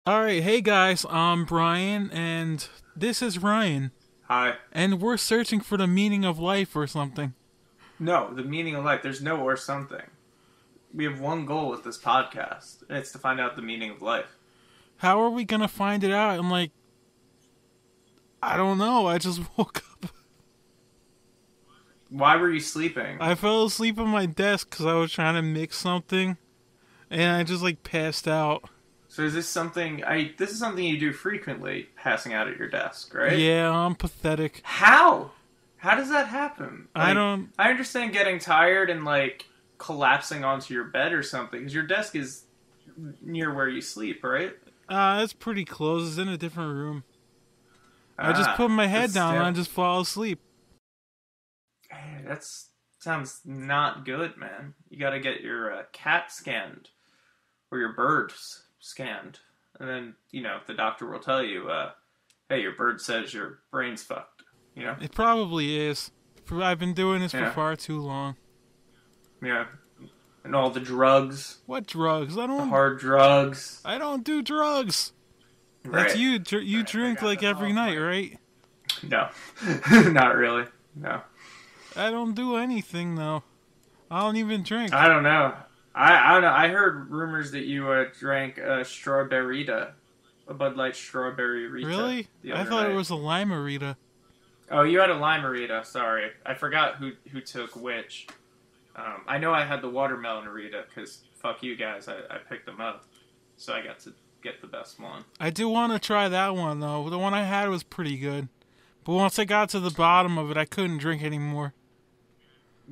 Alright, hey guys, I'm Brian, and this is Ryan. Hi. And we're searching for the meaning of life or something. No, the meaning of life. There's no or something. We have one goal with this podcast, and it's to find out the meaning of life. How are we gonna find it out? I'm like, I don't know, I just woke up. Why were you sleeping? I fell asleep on my desk because I was trying to mix something, and I just passed out. So is this something this is something you do frequently, passing out at your desk, right? Yeah, I'm pathetic. How? How does that happen? I don't... I understand getting tired and collapsing onto your bed or something, because your desk is near where you sleep, right? It's pretty close. It's in a different room. I just put my head down and I just fall asleep. Hey, that sounds not good, man. You gotta get your cat scanned. Or your bird scanned. And then, the doctor will tell you, hey, your bird says your brain's fucked. It probably is. I've been doing this for far too long. Yeah. And all the drugs. What drugs? The hard drugs. I don't do drugs. Right. That's you. You drink every night, right? No. Not really. No. I don't do anything, though. I don't even drink. I don't know. I don't know. I heard rumors that you drank a strawberryta. A Bud Light strawberry Rita. Really? I thought it was a limerita. Oh, you had a limerita. Sorry. I forgot who took which. I know I had the watermelon Rita, because fuck you guys, I picked them up. So I got to get the best one. I do want to try that one, though. The one I had was pretty good. But once I got to the bottom of it, I couldn't drink anymore.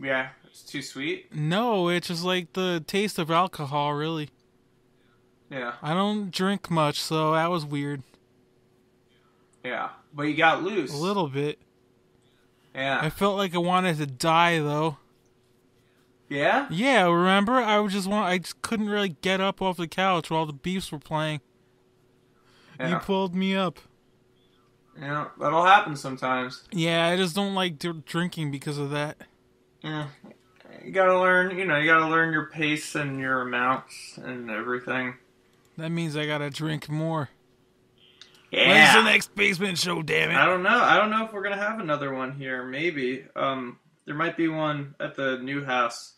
Yeah, it's too sweet? No, it's just the taste of alcohol, really. Yeah. I don't drink much, so that was weird. Yeah, but you got loose. A little bit. Yeah. I felt like I wanted to die, though. Yeah? Yeah, remember? I just couldn't really get up off the couch while the Beefs were playing. Yeah. You pulled me up. Yeah, that'll happen sometimes. Yeah, I just don't like drinking because of that. Yeah. You gotta learn, you gotta learn your pace and your amounts and everything. That means I gotta drink more. Yeah. When's the next basement show, damn it? I don't know. I don't know if we're gonna have another one here. Maybe. There might be one at the new house.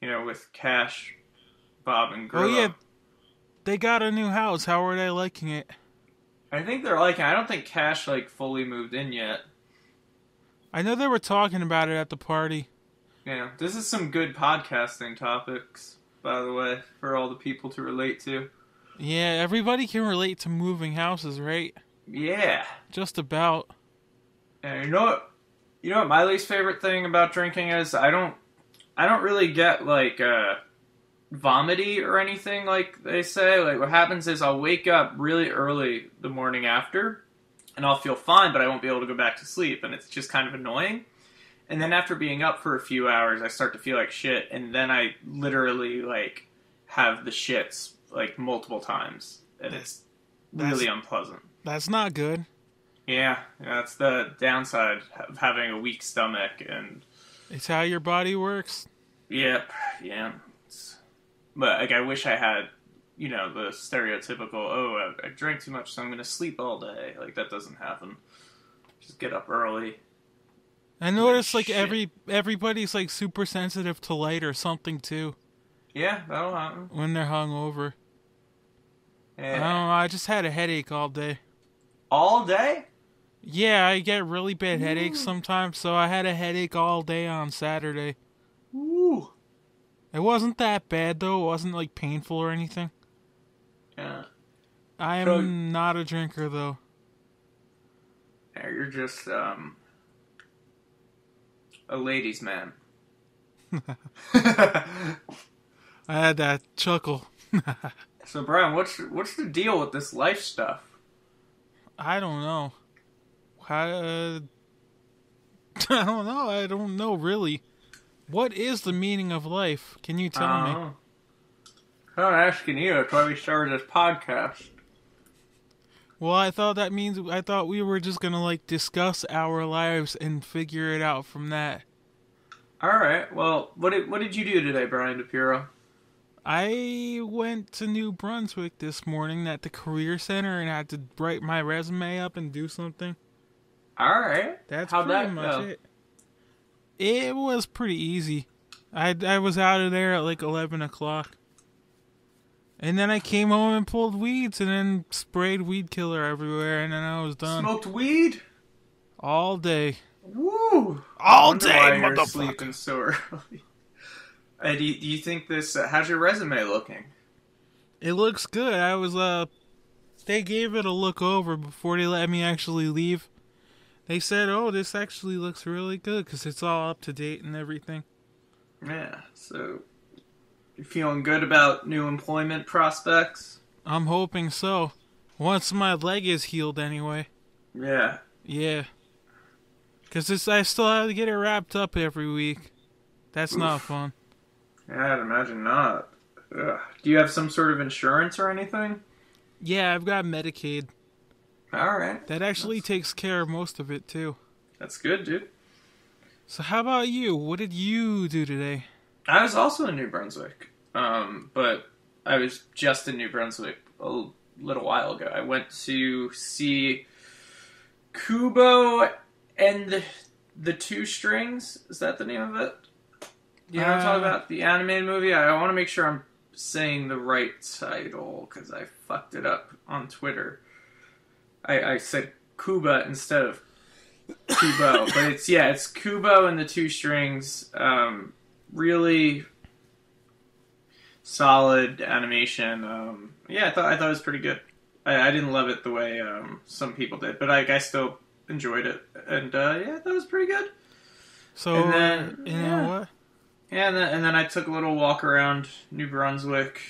With Cash, Bob, and Grillo. Oh, yeah. They got a new house. How are they liking it? I think they're liking it. I don't think Cash, fully moved in yet. I know they were talking about it at the party. Yeah. This is some good podcasting topics, by the way, for all the people to relate to. Yeah, everybody can relate to moving houses, right? Yeah. Just about. And you know what my least favorite thing about drinking is? I don't really get, vomity or anything like they say. What happens is I'll wake up really early the morning after, and I'll feel fine, but I won't be able to go back to sleep, and it's just kind of annoying. And then after being up for a few hours, I start to feel like shit, and then I literally, have the shits, multiple times, and it's really unpleasant. That's not good. Yeah, that's the downside of having a weak stomach, and... It's how your body works. Yep, yeah. But, I wish I had, the stereotypical, I drank too much, so I'm going to sleep all day. That doesn't happen. Just get up early. I noticed, everybody's, super sensitive to light or something, too. Yeah, that'll happen. When they're hungover. Yeah. I don't know, I just had a headache all day. All day? Yeah, I get really bad headaches sometimes, so I had a headache all day on Saturday. Ooh. It wasn't that bad, though. It wasn't, painful or anything. Yeah. I am not a drinker, though. Yeah, you're just, a ladies' man. I had that chuckle. So, Brian, what's the deal with this life stuff? I don't know. I don't know. I don't know, really. What is the meaning of life? Can you tell me? I'm not asking you. That's why we started this podcast. Well, I thought we were just gonna, discuss our lives and figure it out from that. All right. Well, what did you do today, Brian Dipierro? I went to New Brunswick this morning at the Career Center and had to write my resume up and do something. All right. That's How'd pretty that much go? it. It was pretty easy. I was out of there at like 11 o'clock. And then I came home and pulled weeds and then sprayed weed killer everywhere and then I was done. Smoked weed? All day. Woo! All day, why you're motherfucker. sleeping so early. Do you think this? How's your resume looking? It looks good. They gave it a look over before they let me actually leave. They said, oh, this actually looks really good because it's all up to date and everything. Yeah, so you feeling good about new employment prospects? I'm hoping so. Once my leg is healed anyway. Yeah. Yeah. Because I still have to get it wrapped up every week. That's not fun. Yeah, I'd imagine not. Ugh. Do you have some sort of insurance or anything? Yeah, I've got Medicaid. All right. That actually takes care of most of it, too. That's good, dude. So how about you? What did you do today? I was also in New Brunswick, but I was just in New Brunswick a little while ago. I went to see Kubo and the Two Strings. Is that the name of it? You know what I'm talking about? The animated movie? I want to make sure I'm saying the right title, because I fucked it up on Twitter. I said Kuba instead of Kubo, but it's Kubo and the Two Strings. Really solid animation. I thought it was pretty good. I didn't love it the way some people did, but I still enjoyed it, and that was pretty good. So, and then what? Yeah, and then I took a little walk around New Brunswick.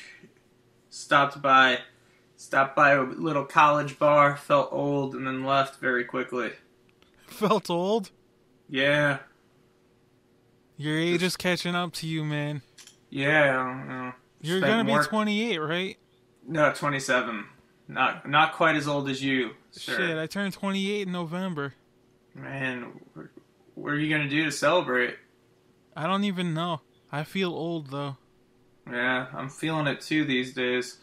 Stopped by a little college bar. Felt old, and then left very quickly. Felt old? Yeah. Your age is catching up to you, man. Yeah. You're gonna be 28, right? No, 27. Not quite as old as you. Sure. Shit, I turned 28 in November. Man, what are you gonna do to celebrate? I don't even know. I feel old, though. Yeah, I'm feeling it too these days.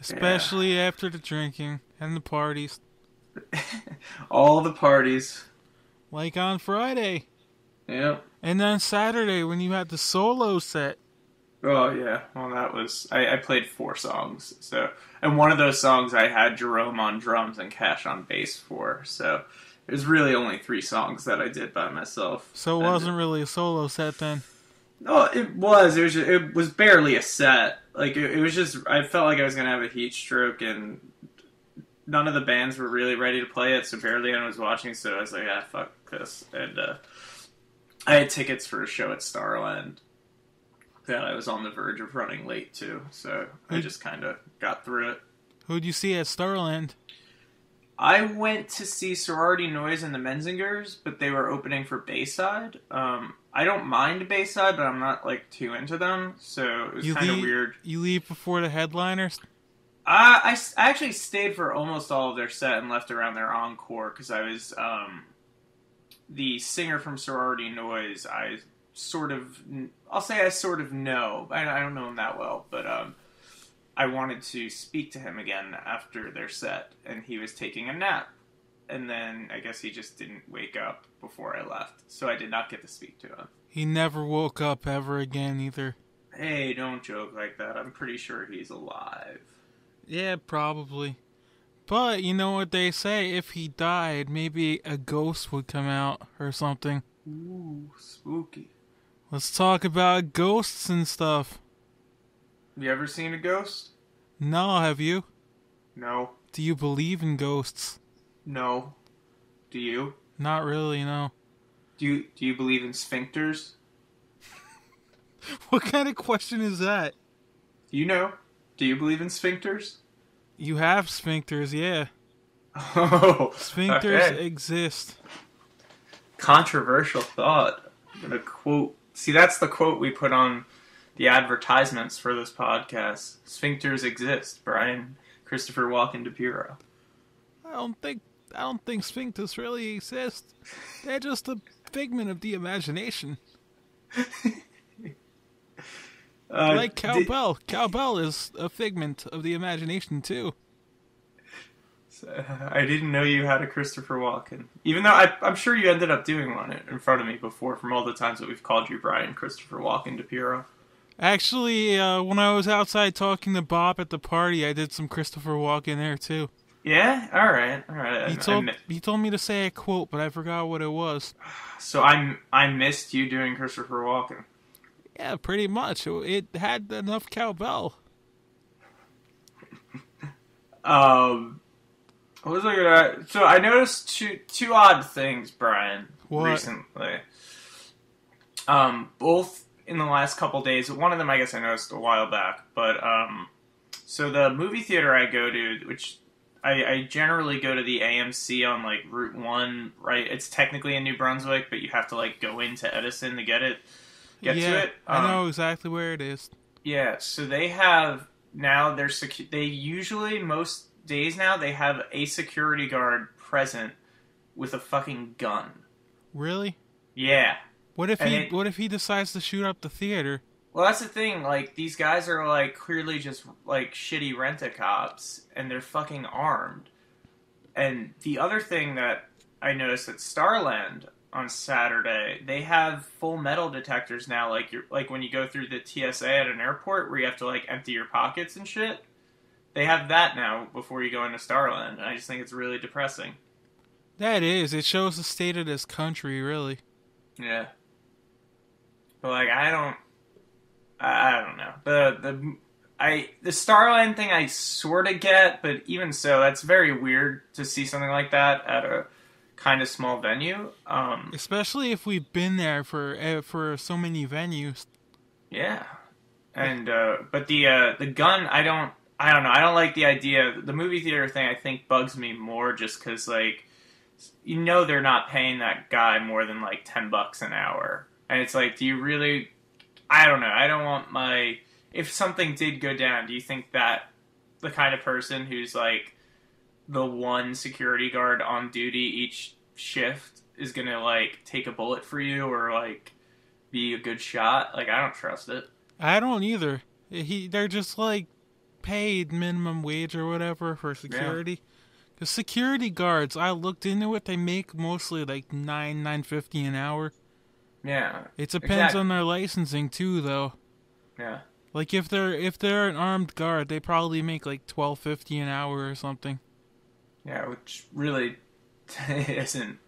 Especially after the drinking and the parties. All the parties. Like on Friday. Yep. And then Saturday when you had the solo set. Oh, yeah. Well, that was... I played 4 songs, so... And one of those songs I had Jerome on drums and Cash on bass for, so... It was really only 3 songs that I did by myself. So it wasn't really a solo set then? No, it was. It was barely a set. Like, it was just... I felt like I was going to have a heat stroke, and none of the bands were really ready to play it, so barely anyone was watching, so I was like, fuck this. And I had tickets for a show at Starland that I was on the verge of running late to, so I just kind of got through it. Who'd you see at Starland? I went to see Sorority Noise and the Menzingers, but they were opening for Bayside. I don't mind Bayside, but I'm not, like, too into them, so it was kind of weird. You leave before the headliners? I actually stayed for almost all of their set and left around their encore, because I was, the singer from Sorority Noise, I sort of know. I don't know him that well, but, I wanted to speak to him again after their set, and he was taking a nap. And then I guess he just didn't wake up before I left, so I did not get to speak to him. He never woke up ever again either. Hey, don't joke like that. I'm pretty sure he's alive. Yeah, probably. But you know what they say, if he died, maybe a ghost would come out or something. Ooh, spooky. Let's talk about ghosts and stuff. You ever seen a ghost? No, have you? No. Do you believe in ghosts? No. Do you? Not really, no. Do you believe in sphincters? What kind of question is that? You know. Do you believe in sphincters? You have sphincters, yeah. Oh, Sphincters okay. exist. Controversial thought. I'm gonna quote. See, that's the quote we put on the advertisements for this podcast. Sphincters exist. Brian Christopher Walken Dipierro. I don't think sphincters really exist. They're just a figment of the imagination. Like Did, cowbell. Cowbell is a figment of the imagination too. I didn't know you had a Christopher Walken. Even though I'm sure you ended up doing one in front of me before from all the times that we've called you Brian Christopher Walken Dipierro. Actually, when I was outside talking to Bob at the party, I did some Christopher Walken there too. Yeah? Alright. He told me to say a quote, but I forgot what it was. So I missed you doing Christopher Walken. Yeah, pretty much. It had enough cowbell. What was I gonna... So I noticed two odd things, Brian, What? recently. Both in the last couple days. One of them I guess I noticed a while back, but so the movie theater I go to, which I generally go to the AMC on like Route 1, right? It's technically in New Brunswick, but you have to like go into Edison to get to it. I know exactly where it is. Yeah, so they have now they usually most days now they have a security guard present with a fucking gun. Really? Yeah. What if he decides to shoot up the theater? Well, that's the thing. Like, these guys are, like, clearly just, like, shitty rent-a-cops, and they're fucking armed. And the other thing that I noticed at Starland on Saturday, they have full metal detectors now, like when you go through the TSA at an airport, where you have to, like, empty your pockets and shit. They have that now before you go into Starland, and I just think it's really depressing. That is. It shows the state of this country, really. Yeah. But, like, I don't know. The Starland thing I sort of get, but even so, that's very weird to see something like that at a kind of small venue. Especially if we've been there for so many venues. Yeah. And but the gun, I don't know. I don't like the idea. The movie theater thing I think bugs me more just because, like, you know they're not paying that guy more than like $10 an hour. And it's like, do you really... I don't know. I don't want my... If something did go down, do you think that the kind of person who's, like, the one security guard on duty each shift is gonna, like, take a bullet for you or, like, be a good shot? Like, I don't trust it. I don't either. They're just, like, paid minimum wage or whatever for security. The security guards, I looked into it, they make mostly, like, $9.50 an hour. Yeah. It depends on their licensing too, though. Yeah. Like if they're an armed guard, they probably make like $12.50 an hour or something. Yeah, which really isn't.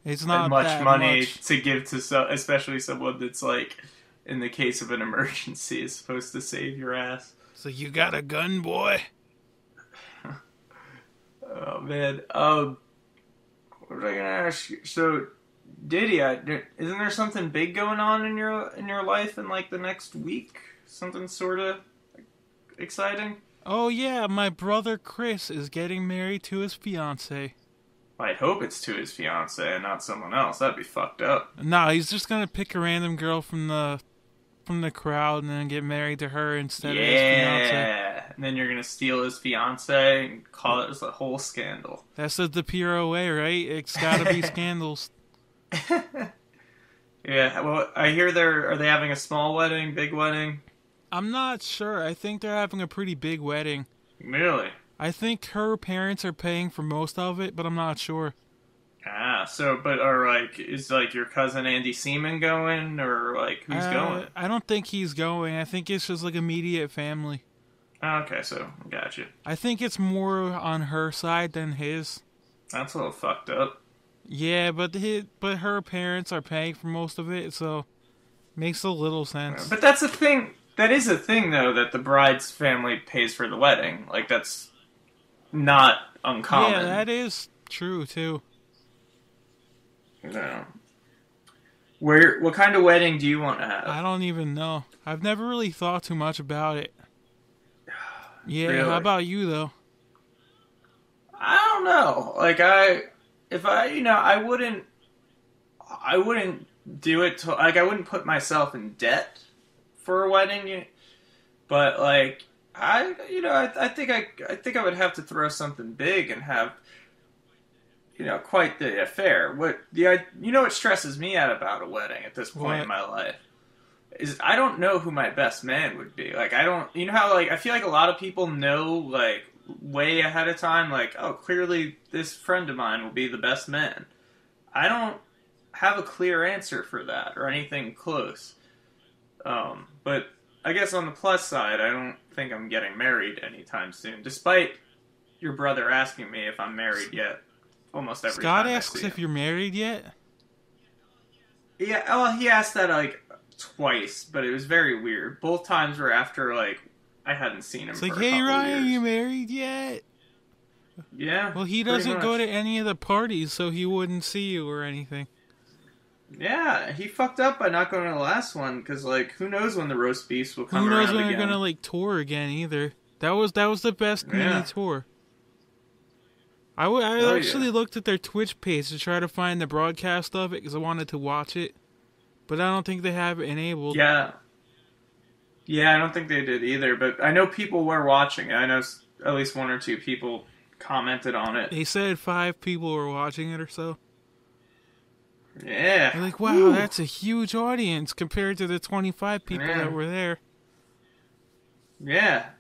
It's not much that money much to give to especially someone that's like, in the case of an emergency, is supposed to save your ass. So you got a gun, boy? Oh man. What was I gonna ask you? So. Diddy, isn't there something big going on in your life in like the next week? Something sort of exciting? Oh yeah, my brother Chris is getting married to his fiancée. I hope it's to his fiancée and not someone else. That'd be fucked up. No, he's just gonna pick a random girl from the crowd and then get married to her instead of his fiancée. Yeah, and then you're gonna steal his fiancée and call it a whole scandal. That's the Dipierro way, right? It's gotta be scandals. Yeah, well, I hear are they having a small wedding, big wedding? I'm not sure. I think they're having a pretty big wedding. Really? I think her parents are paying for most of it, but I'm not sure. Is like your cousin Andy Seaman going, or like who's going? I don't think he's going. I think it's just like immediate family. Okay, so gotcha. I think it's more on her side than his. That's a little fucked up. Yeah, but her parents are paying for most of it, so makes a little sense. But that's a thing. That is a thing, though, that the bride's family pays for the wedding. Like, that's not uncommon. Yeah, that is true too. No. What kind of wedding do you want to have? I don't even know. I've never really thought too much about it. Yeah, Really? How about you though? I don't know. Like I wouldn't do it to, like, I wouldn't put myself in debt for a wedding, but like I think I would have to throw something big and have quite the affair. What stresses me out about a wedding at this point in my life? is I don't know who my best man would be. Like, I don't, you know how, like, I feel like a lot of people know, like, way ahead of time, like, oh, clearly this friend of mine will be the best man. I don't have a clear answer for that or anything close. But I guess on the plus side, I don't think I'm getting married anytime soon, despite your brother asking me if I'm married yet almost every Scott time asks I see if him. you're married yet? Yeah, oh, he asked that, like, twice, but it was very weird. Both times were after, like, I hadn't seen him It's for like, a hey, couple Ryan, years. you married yet? Yeah. Well, he pretty doesn't go much. to any of the parties, so he wouldn't see you or anything. Yeah, he fucked up by not going to the last one, because, like, who knows when the roast beefs will come Who knows around when they're again. gonna like tour again either? That was the best mini Yeah. tour. I Oh, actually yeah. looked at their Twitch page to try to find the broadcast of it because I wanted to watch it, but I don't think they have it enabled. Yeah. Yeah, I don't think they did either, but I know people were watching it. I know at least one or two people commented on it. They said 5 people were watching it or so. Yeah. They're like, wow, Woo. that's a huge audience compared to the 25 people Yeah. that were there. Yeah.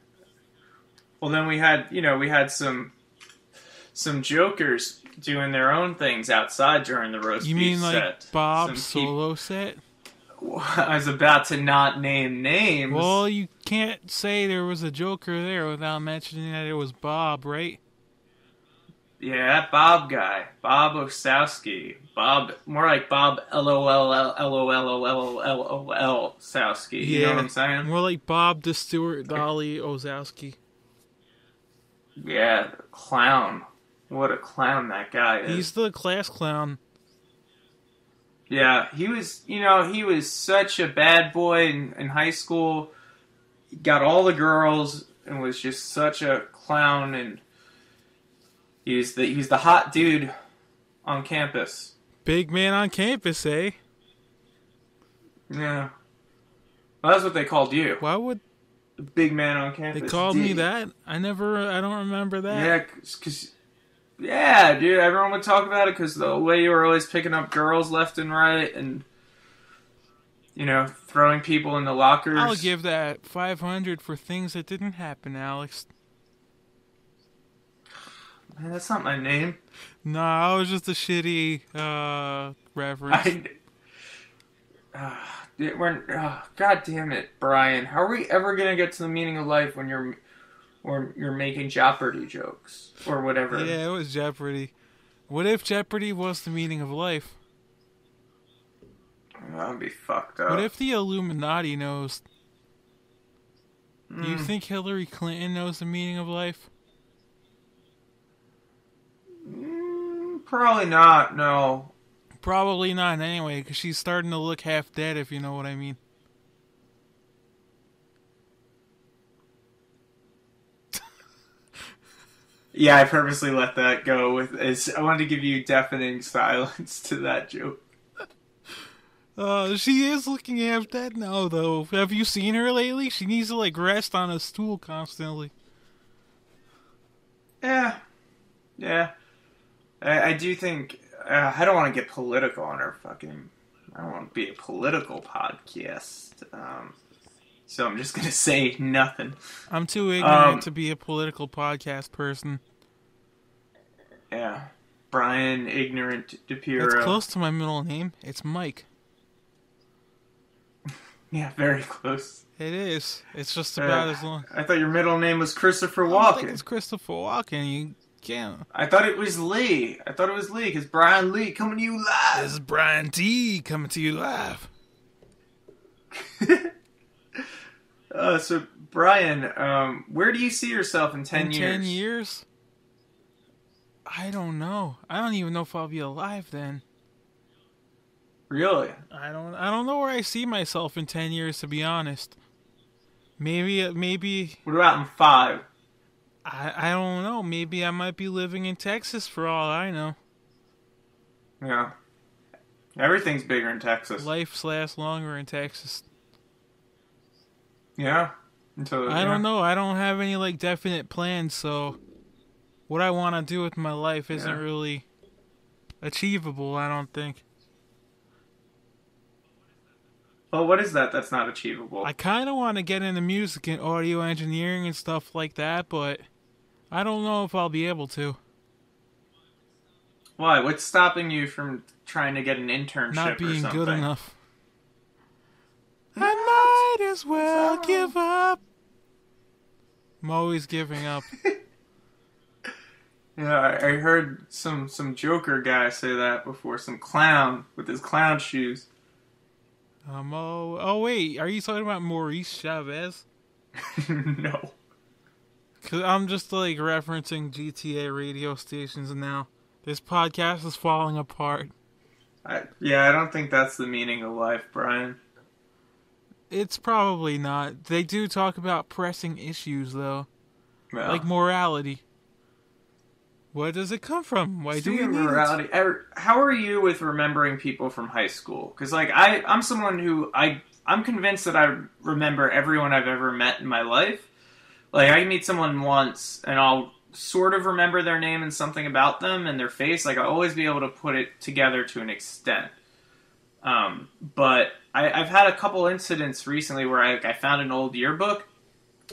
Well, then we had some jokers doing their own things outside during the roast You beef mean like set. Bob's Some solo set? I was about to not name names. Well, you can't say there was a joker there without mentioning that it was Bob, right? Yeah, that Bob guy, Bob Osowski, Bob, more like Bob LOL Sowski. You know what I'm saying? More like Bob the Stuart Dolly Ozowski. Yeah, clown. What a clown that guy is. He's the class clown. Yeah, he was such a bad boy in high school. He got all the girls and was just such a clown, and he's the hot dude on campus. Big man on campus, eh? Yeah. Well, that's what they called you. Why would The big man on campus. they call me D. that? I don't remember that. Yeah, cause yeah, dude, everyone would talk about it because the way you were always picking up girls left and right and, throwing people in the lockers. I'll give that 500 for things that didn't happen, Alex. Man, that's not my name. Nah, I was just a shitty reference. God damn it, Brian. How are we ever gonna get to the meaning of life when you're making Jeopardy jokes or whatever? Yeah, it was Jeopardy. What if Jeopardy was the meaning of life? That would be fucked up. What if the Illuminati knows? Do you think Hillary Clinton knows the meaning of life? Probably not. No. Probably not anyway, because she's starting to look half dead, if you know what I mean. Yeah, I purposely let that go I wanted to give you deafening silence to that joke. She is looking half dead now, though. Have you seen her lately? She needs to, rest on a stool constantly. Yeah. Yeah. I do think... I don't want to get political on our fucking... I don't want to be a political podcast. So I'm just going to say nothing. I'm too ignorant to be a political podcast person. Yeah. Brian, ignorant Dipierro. It's close to my middle name. It's Mike. Yeah, very close. It is. It's just about as long. I thought your middle name was Christopher I think Walken. it's Christopher Walken. You can't. I thought it was Lee. Because Brian Lee coming to you live. This is Brian T. coming to you live. So, Brian, where do you see yourself in 10 years? In 10 years? I don't know. I don't even know if I'll be alive then. Really? I don't know where I see myself in 10 years, to be honest. Maybe. What about in 5? I don't know. Maybe I might be living in Texas for all I know. Yeah. Everything's bigger in Texas. Life lasts longer in Texas. Yeah. I don't know. I don't have any definite plans, so what I want to do with my life isn't really achievable, I don't think. Well, what is that that's not achievable? I kind of want to get into music and audio engineering and stuff like that, but I don't know if I'll be able to. Why? What's stopping you from trying to get an internship Not or being something? good enough. I might as well give up. I'm always giving up. Yeah, I heard some Joker guy say that before. Some clown with his clown shoes. Oh wait, are you talking about Maurice Chavez? No. Cause I'm just like referencing GTA radio stations now. This podcast is falling apart. I don't think that's the meaning of life, Brian. It's probably not. They do talk about pressing issues though, No. like morality. Where does it come from? Why do we Speaking need of morality, how are you with remembering people from high school? Because like I'm someone who I'm convinced that I remember everyone I've ever met in my life. Like I can meet someone once and I'll sort of remember their name and something about them and their face. Like I'll always be able to put it together to an extent. But I've had a couple incidents recently where I found an old yearbook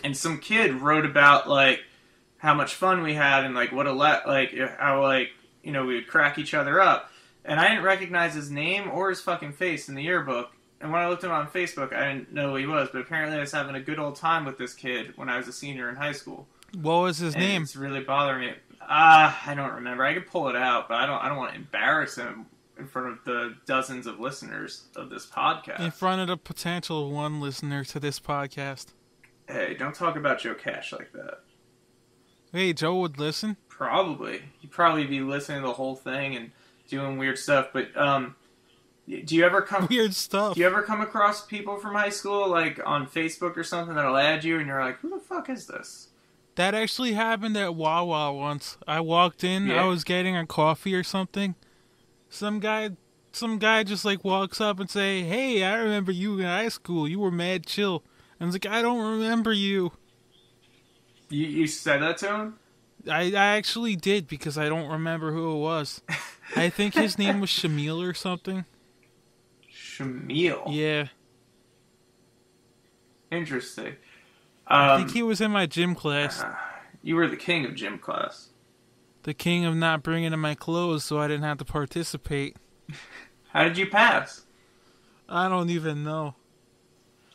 and some kid wrote about like how much fun we had and like how like we would crack each other up, and I didn't recognize his name or his fucking face in the yearbook. And when I looked him up on Facebook, I didn't know who he was, but apparently I was having a good old time with this kid when I was a senior in high school. What was his name? It's really bothering me. I don't remember. I could pull it out, but I don't want to embarrass him in front of the dozens of listeners of this podcast. In front of the potential one listener to this podcast. Hey, don't talk about Joe Cash like that. Hey, Joe would listen? Probably. He'd probably be listening to the whole thing and doing weird stuff. But do you ever come weird stuff? Do you ever come across people from high school like on Facebook or something that'll add you and you're like, who the fuck is this? That actually happened at Wawa once. I walked in, Yeah. I was getting a coffee or something. Some guy just like walks up and say, "Hey, I remember you in high school. You were mad chill." And I was like, "I don't remember you." You said that to him? I actually did because I don't remember who it was. I think his name was Shamil or something. Shamil? Yeah. Interesting. I think he was in my gym class. You were the king of gym class. The king of not bringing in my clothes so I didn't have to participate. How did you pass? I don't even know.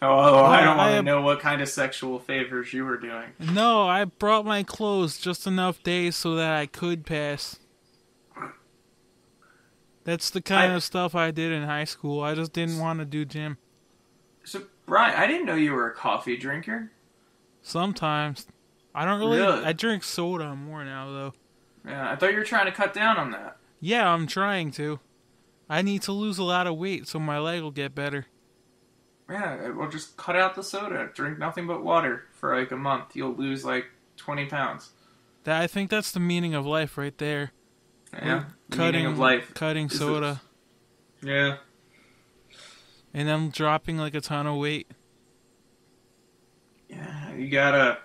Oh, I don't want to know what kind of sexual favors you were doing. No, I brought my clothes just enough days so that I could pass. That's the kind of stuff I did in high school. I just didn't want to do gym. So, Brian, I didn't know you were a coffee drinker. Sometimes. I don't really... I drink soda more now, though. Yeah, I thought you were trying to cut down on that. Yeah, I'm trying to. I need to lose a lot of weight so my leg will get better. Yeah, well, just cut out the soda. Drink nothing but water for like a month. You'll lose like 20 pounds. I think that's the meaning of life right there. Yeah, meaning of life. Cutting soda. Yeah. And then dropping like a ton of weight. Yeah, you gotta,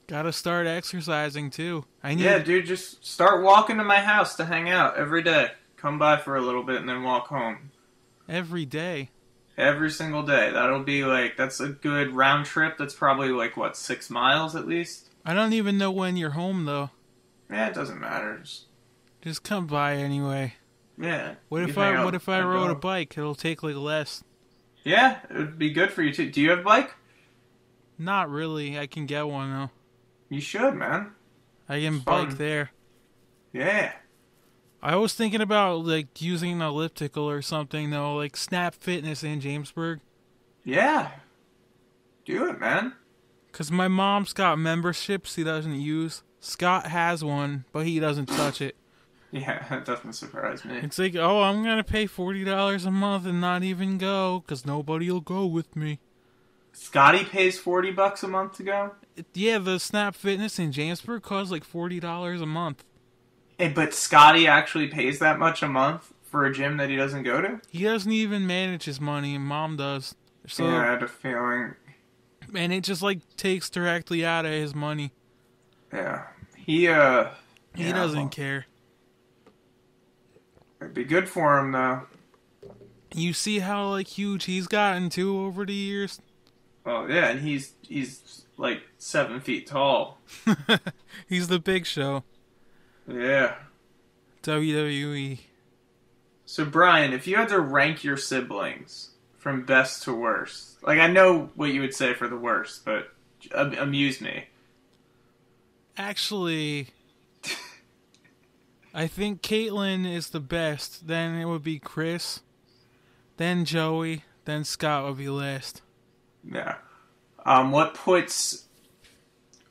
Gotta start exercising too. Yeah, dude, just start walking to my house to hang out every day. Come by for a little bit and then walk home. Every day? Every single day. That'll be that's a good round trip. That's probably 6 miles at least? I don't even know when you're home though. Yeah, it doesn't matter. Just come by anyway. Yeah. What if I rode a bike? It'll take less. Yeah, it would be good for you too. Do you have a bike? Not really. I can get one though. You should, man. I can bike there. Yeah. I was thinking about using an elliptical or something though, like Snap Fitness in Jamesburg. Yeah. Do it, man. 'Cause my mom's got memberships he doesn't use. Scott has one, but he doesn't touch it. Yeah, that doesn't surprise me. It's like, oh, I'm gonna pay $40 a month and not even go, 'cause nobody'll go with me. Scotty pays $40 a month to go? Yeah, the Snap Fitness in Jamesburg costs $40 a month. Hey, but Scotty actually pays that much a month for a gym that he doesn't go to? He doesn't even manage his money, and Mom does. So, yeah, I had a feeling. And it just takes directly out of his money. Yeah. He doesn't care. It'd be good for him, though. You see how like huge he's gotten too over the years. Oh yeah, and he's like 7 feet tall. He's the Big Show. Yeah. WWE. So Brian, if you had to rank your siblings from best to worst, like I know what you would say for the worst, but amuse me. Actually, I think Caitlyn is the best. Then it would be Chris. Then Joey. Then Scott would be last. Yeah. What puts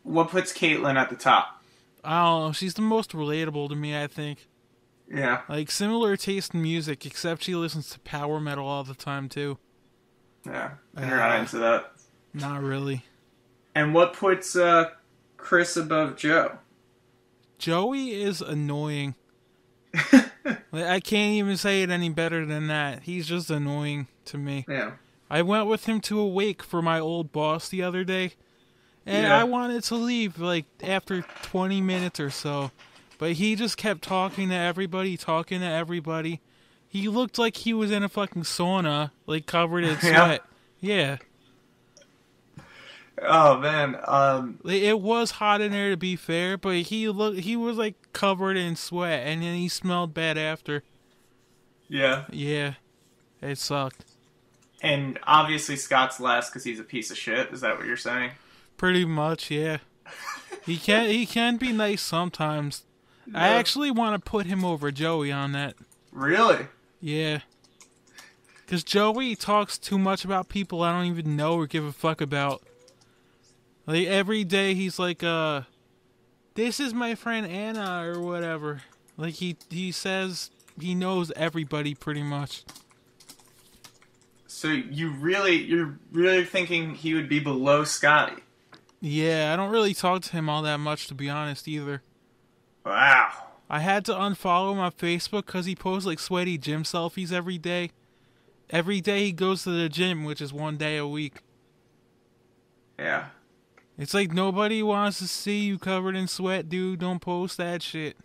Caitlyn at the top? I don't know. She's the most relatable to me, I think. Yeah. Like, similar taste in music, except she listens to power metal all the time, too. Yeah. And you're not into that. Not really. And what puts Chris above Joe? Joey is annoying. Like, I can't even say it any better than that. He's just annoying to me. Yeah. I went with him to a wake for my old boss the other day, and Yeah. I wanted to leave, like, after 20 minutes or so. But he just kept talking to everybody. He looked like he was in a fucking sauna, like, covered in sweat. Yeah. Oh, man. It was hot in there, to be fair, but he was, like, covered in sweat, and then he smelled bad after. Yeah. Yeah. It sucked. And obviously Scott's last because he's a piece of shit. Is that what you're saying? Pretty much, yeah. He can be nice sometimes. Yeah. I actually want to put him over Joey on that. Really? Yeah. Because Joey talks too much about people I don't even know or give a fuck about. Like, every day he's like, this is my friend Anna, or whatever. Like, he says he knows everybody pretty much. So you're really thinking he would be below Scotty? Yeah, I don't really talk to him all that much, to be honest, either. Wow. I had to unfollow him on Facebook because he posts, like, sweaty gym selfies every day. Every day he goes to the gym, which is 1 day a week. Yeah. It's like nobody wants to see you covered in sweat, dude. Don't post that shit.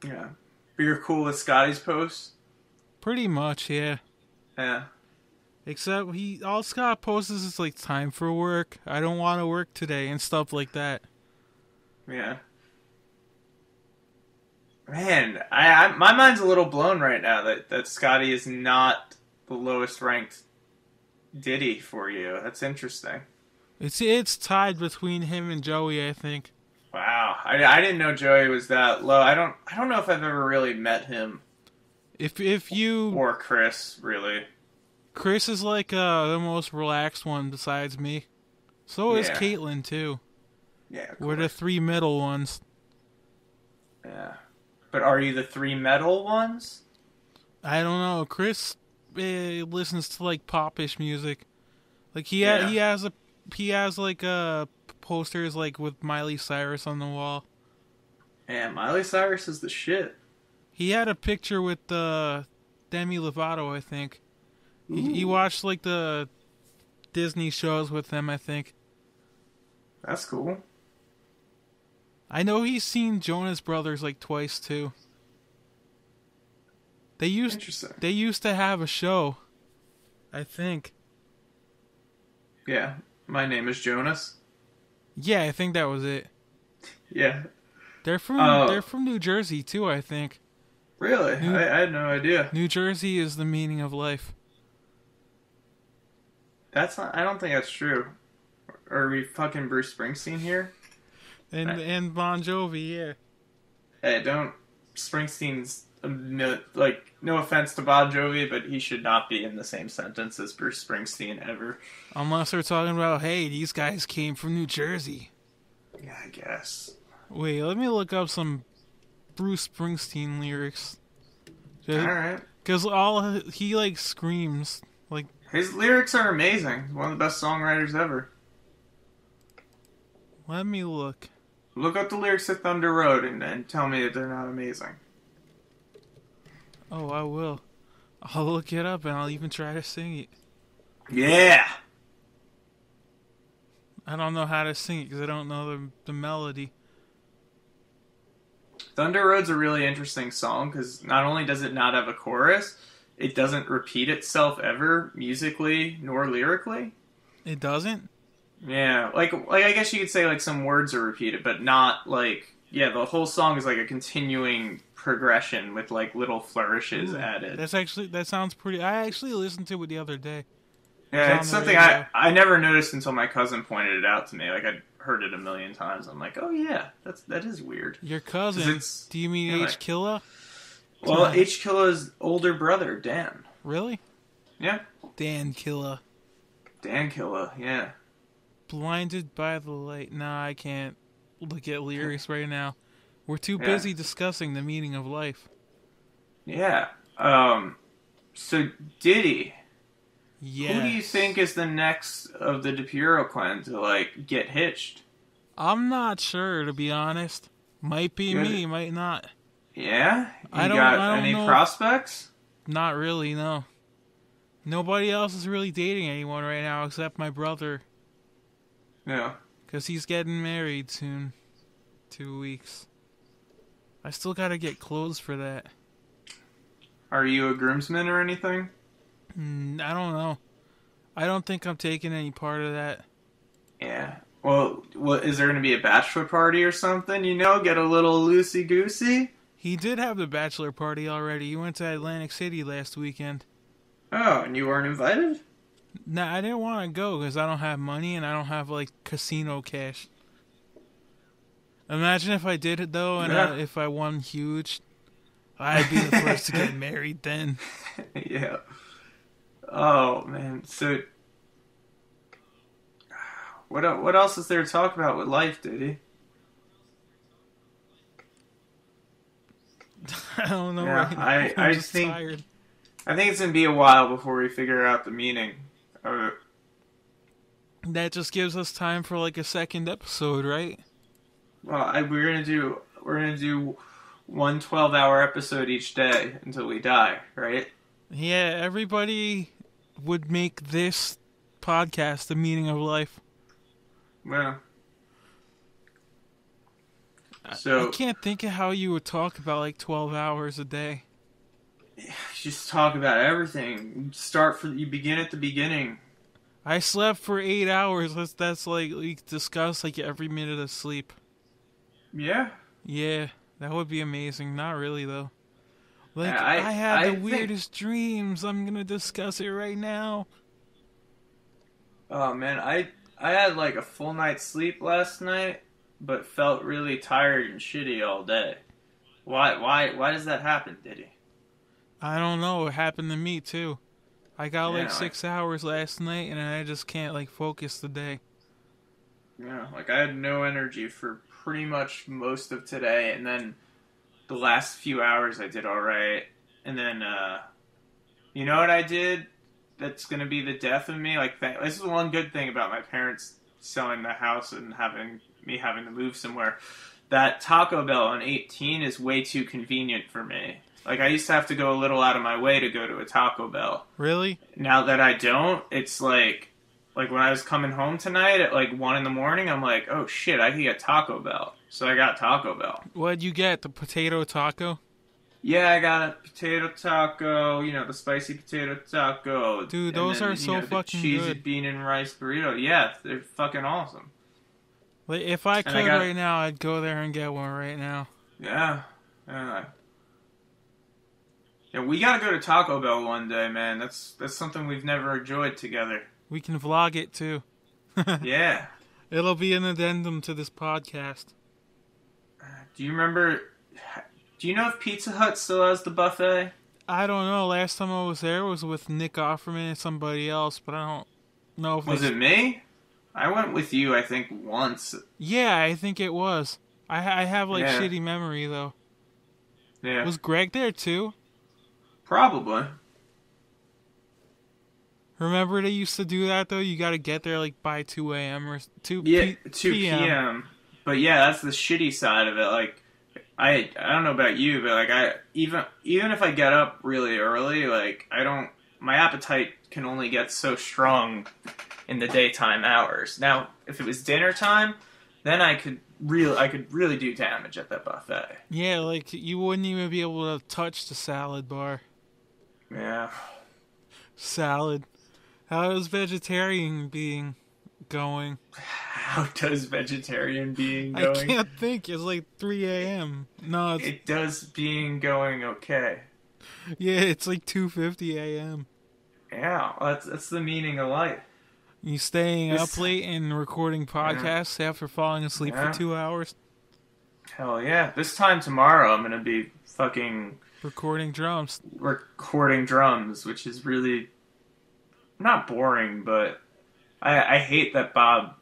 Yeah. But you're cool with Scotty's posts? Pretty much, yeah. Yeah. Except all Scott posts is like, time for work. I don't want to work today and stuff like that. Yeah. Man, my mind's a little blown right now that Scotty is not the lowest ranked Diddy for you. That's interesting. It's tied between him and Joey, I think. Wow, I didn't know Joey was that low. I don't know if I've ever really met him. If you or Chris, really. Chris is like the most relaxed one besides me. So is Caitlyn too. Yeah, we're the three middle ones. Yeah, but are you the three metal ones? I don't know. Chris listens to like popish music. Like he has like posters like with Miley Cyrus on the wall. Yeah, Miley Cyrus is the shit. He had a picture with Demi Lovato, I think. He watched like the Disney shows with them, I think. That's cool. I know he's seen Jonas Brothers like twice too. They used to have a show, I think. Yeah, My Name is Jonas. Yeah, I think that was it. Yeah. They're from New Jersey too, I think. Really? I had no idea. New Jersey is the meaning of life. I don't think that's true. Are we fucking Bruce Springsteen here? And Bon Jovi, yeah. Hey, Springsteen's, like, no offense to Bon Jovi, but he should not be in the same sentence as Bruce Springsteen ever. Unless they're talking about, hey, these guys came from New Jersey. Yeah, I guess. Wait, let me look up some Bruce Springsteen lyrics. Alright. Because he, like, screams. Like, his lyrics are amazing. He's one of the best songwriters ever. Let me look. Look up the lyrics to Thunder Road and tell me that they're not amazing. Oh, I will. I'll look it up and I'll even try to sing it. Yeah! I don't know how to sing it because I don't know the melody. Thunder Road's a really interesting song because not only does it not have a chorus, it doesn't repeat itself ever, musically nor lyrically. It doesn't? Yeah, like I guess you could say like some words are repeated, but not like, yeah, the whole song is like a continuing progression with like little flourishes added. That sounds pretty. I actually listened to it the other day. Yeah, it's something I never noticed until my cousin pointed it out to me. Like I'd heard it a million times. I'm like, oh yeah, that is weird. Your cousin? Do you mean H. Killa? Well, H. Killa's older brother, Dan. Really? Yeah. Dan Killa. Dan Killa, yeah. Blinded by the light. Nah, I can't look at lyrics right now. We're too busy discussing the meaning of life. Yeah. So Diddy. Yes. Who do you think is the next of the Dipierro clan to, like, get hitched? I'm not sure, to be honest. Might be me, might not. Yeah? I don't got any know. Prospects? Not really, no. Nobody else is really dating anyone right now except my brother. Yeah. Because he's getting married soon. 2 weeks. I still gotta get clothes for that. Are you a groomsman or anything? I don't know. I don't think I'm taking any part of that. Yeah. Well, is there going to be a bachelor party or something? You know, get a little loosey-goosey? He did have the bachelor party already. He went to Atlantic City last weekend. Oh, and you weren't invited? Nah, I didn't want to go because I don't have money and I don't have, like, casino cash. Imagine if I did it, though, and if I won huge. I'd be the first to get married then. Yeah. Oh, man. So, what else is there to talk about with life, Diddy? I don't know. Yeah, right now. I'm just tired. I think it's going to be a while before we figure out the meaning of it. That just gives us time for like a second episode, right? Well, we're gonna do one 12-hour episode each day until we die, right? Yeah, everybody would make this podcast the meaning of life. Well, so I can't think of how you would talk about like 12 hours a day. Just talk about everything. You begin at the beginning. I slept for 8 hours. That's like we discuss like every minute of sleep. Yeah. Yeah, that would be amazing. Not really though. Like I had the weirdest dreams. I'm gonna discuss it right now. Oh man, I had like a full night's sleep last night, but felt really tired and shitty all day. Why does that happen, Diddy? I don't know. It happened to me too. I got like 6 hours last night, and I just can't like focus the day. Yeah, like I had no energy for pretty much most of today, and then the last few hours I did all right, and then you know what I did? That's gonna be the death of me. Like this is the one good thing about my parents selling the house and having to move somewhere. That Taco Bell on 18 is way too convenient for me. Like I used to have to go a little out of my way to go to a Taco Bell. Really? Now that I don't, it's like when I was coming home tonight at like 1 a.m, I'm like, oh shit, I can get Taco Bell. So I got Taco Bell. What'd you get? The potato taco? Yeah, I got a potato taco, the spicy potato taco. Dude, those are so fucking cheesy good. Bean and rice burrito. Yeah, they're fucking awesome. Like, if I could right now, I'd go there and get one right now. Yeah. Yeah, we gotta go to Taco Bell one day, man. That's something we've never enjoyed together. We can vlog it, too. Yeah. It'll be an addendum to this podcast. Do you know if Pizza Hut still has the buffet? I don't know. Last time I was there was with Nick Offerman and somebody else, but I don't know if Was it me? I went with you, I think, once. Yeah, I think it was. I have, shitty memory, though. Yeah. Was Greg there, too? Probably. Remember they used to do that, though? You gotta get there, by 2 a.m. or 2 p.m. But yeah, that's the shitty side of it. Like, I don't know about you, but, even if I get up really early, my appetite can only get so strong in the daytime hours. Now, if it was dinner time, then I could really do damage at that buffet. Yeah, you wouldn't even be able to touch the salad bar. Yeah. Salad. How is vegetarian being going? How does vegetarian being I going? can't think. It's like 3 a.m. No, it's It does being going okay. yeah, it's like 2:50 a.m. Yeah, that's the meaning of life. You staying up This, late and recording yeah, podcasts after falling asleep for yeah, 2 hours? hell yeah. This time tomorrow, I'm gonna be fucking Recording drums. recording drums, which is really not boring, but I hate that Bob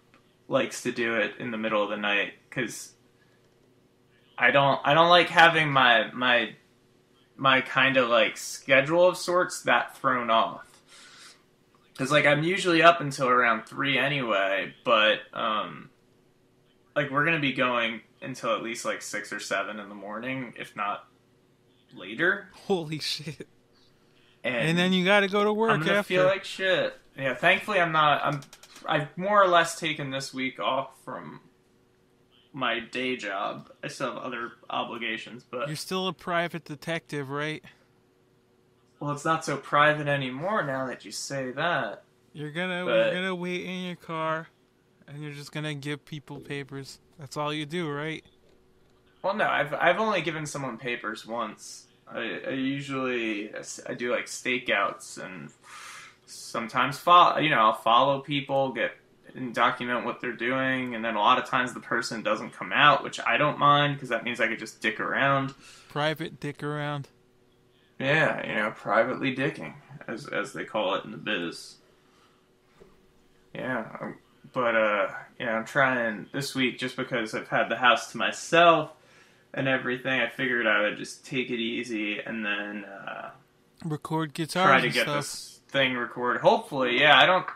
likes to do it in the middle of the night because I don't like having my kind of like schedule of sorts that thrown off. Because like I'm usually up until around 3 anyway, but like we're gonna be going until at least like 6 or 7 in the morning, if not later. Holy shit. And And then you gotta go to work I'm gonna feel after. like shit. Yeah, thankfully I'm not. I've more or less taken this week off from my day job. I still have other obligations, but You're still a private detective, right? well, it's not so private anymore now that you say that. You're But gonna wait in your car and you're just gonna give people papers. That's all you do, right? well, no, I've only given someone papers once. I usually I do like stakeouts and sometimes I'll follow people, get and document what they're doing, and then a lot of times the person doesn't come out, which I don't mind because that means I could just dick around. Private dick around. Yeah, privately dicking, as they call it in the biz. Yeah, but I'm trying this week just because I've had the house to myself and everything. I figured I would just take it easy and then Record guitars try to and get stuff. this thing recorded. Hopefully, yeah. I don't.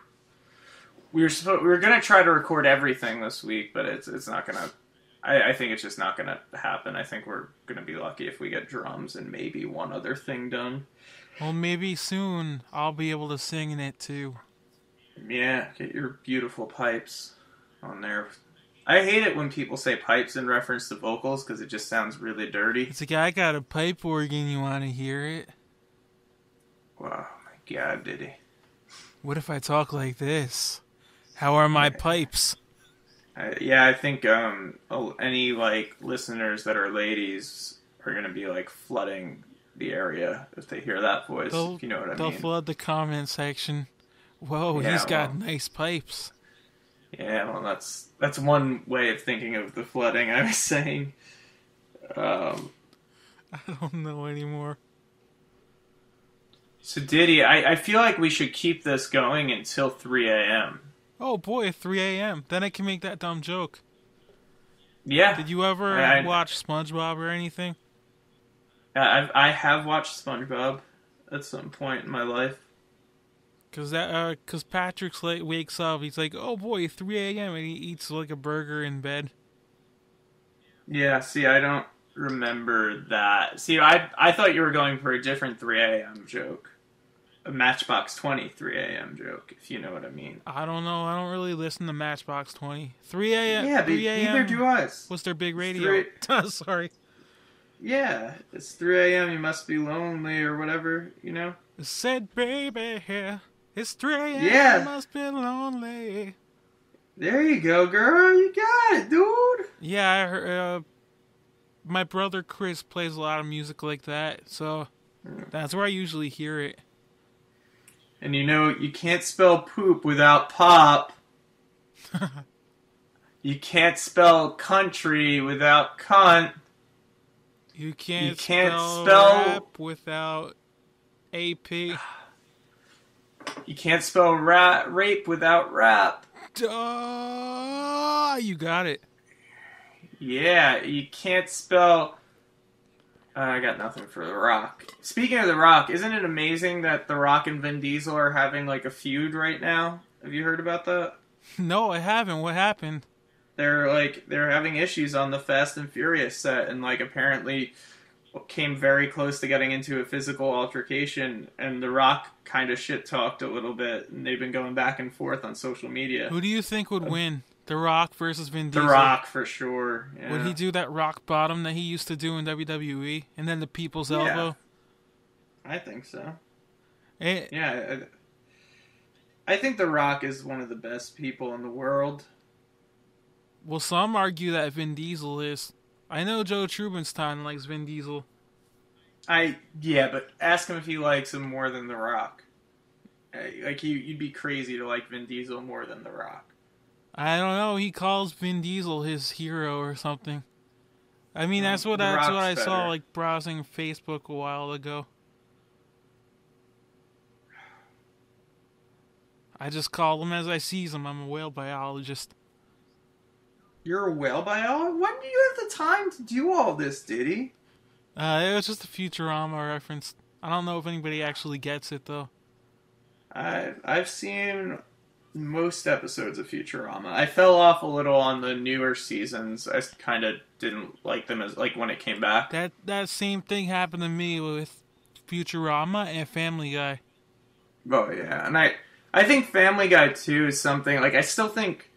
We were gonna try to record everything this week, but it's not gonna. I think it's just not gonna happen. I think we're gonna be lucky if we get drums and maybe one other thing done. Well, maybe soon I'll be able to sing in it too. Yeah, get your beautiful pipes on there. I hate it when people say pipes in reference to vocals because it just sounds really dirty. It's like, I got a pipe organ, you wanna hear it? Wow, my God, did he? What if I talk like this? How are my pipes? I think any like listeners that are ladies are gonna be like flooding the area if they hear that voice. If you know what I They'll mean. flood the comment section. Whoa, Yeah, he's got well. nice pipes. Yeah, well, that's one way of thinking of the flooding. I was saying. I don't know anymore. So Diddy, I feel like we should keep this going until 3 a.m. Oh boy, 3 a.m. Then I can make that dumb joke. Yeah. Did you ever watch SpongeBob or anything? I have watched SpongeBob at some point in my life. Cause Patrick's like wakes up, he's like, oh boy, 3 a.m. and he eats like a burger in bed. Yeah, see, I don't remember that. See, I thought you were going for a different 3 a.m. joke. A Matchbox 20 3 a.m. joke, if you know what I mean. I don't know. I don't really listen to Matchbox 20. 3 a.m. Yeah, but 3 a.m. neither do I. What's their big radio? Sorry. Yeah, it's 3 a.m. You must be lonely or whatever, Said baby, it's 3 a.m. Yeah. I must be lonely. There you go, girl. You got it, dude. Yeah, I heard, my brother Chris plays a lot of music like that, so that's where I usually hear it. And you can't spell poop without pop. You can't spell country without cunt. You can't spell rap without AP. You can't spell rape without rap. Duh, you got it. Yeah, you can't spell... I got nothing for The Rock. Speaking of The Rock, isn't it amazing that The Rock and Vin Diesel are having like a feud right now? Have you heard about that? No, I haven't. What happened? They're having issues on the Fast and Furious set, and like apparently came very close to getting into a physical altercation, and The Rock kind of shit talked a little bit, and they've been going back and forth on social media. Who do you think would win? The Rock versus Vin Diesel? The Rock for sure. Yeah. Would he do that rock bottom that he used to do in WWE, and then the people's elbow? I think so. Yeah, I think The Rock is one of the best people in the world. Well, some argue that Vin Diesel is. I know Joe Trubenstein likes Vin Diesel. Yeah, but ask him if he likes him more than The Rock. Like you'd be crazy to like Vin Diesel more than The Rock. I don't know. He calls Vin Diesel his hero or something. I mean, that's what The Rock's I better. saw like browsing Facebook a while ago. I just call them as I see them. I'm a whale biologist. You're a whale biologist? When do you have the time to do all this, Diddy? It was just a Futurama reference. I don't know if anybody actually gets it though. I've seen most episodes of Futurama. I fell off a little on the newer seasons. I kind of didn't like them as like when it came back. That same thing happened to me with Futurama and Family Guy. Oh yeah, and I think Family Guy too is something like I still think